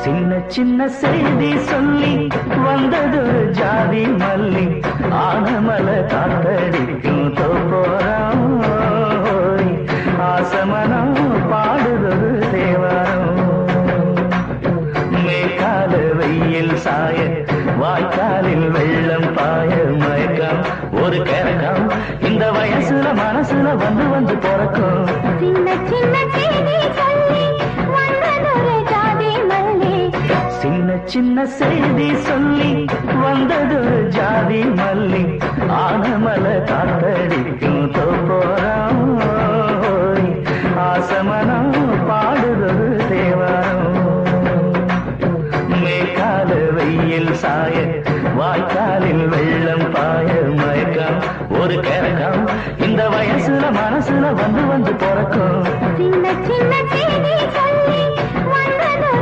சின்ன சின்ன செய்தி சொல்லி வந்ததொரு ஜாதி மல்லி ஆனமல காத்தடிக்கும் தோப்போரம் ஆசமனம் பாடுதொரு தேவாரம் மேற்கால வெயில் சாய வாய்க்காலில் வெள்ளம் பாய மயக்கம் ஒரு கிழக்கம் இந்த வயசுல மனசுல வந்து வந்து பிறக்கும் சின்ன சின்ன செய்தி சொல்லி வந்ததொரு ஜாதி மல்லி சின்ன சின்ன செய்தி சொல்லி வந்ததொரு ஜாதி மல்லி ஆனமல காத்தடிக்கும் தோப்போரம் ஆசமனம்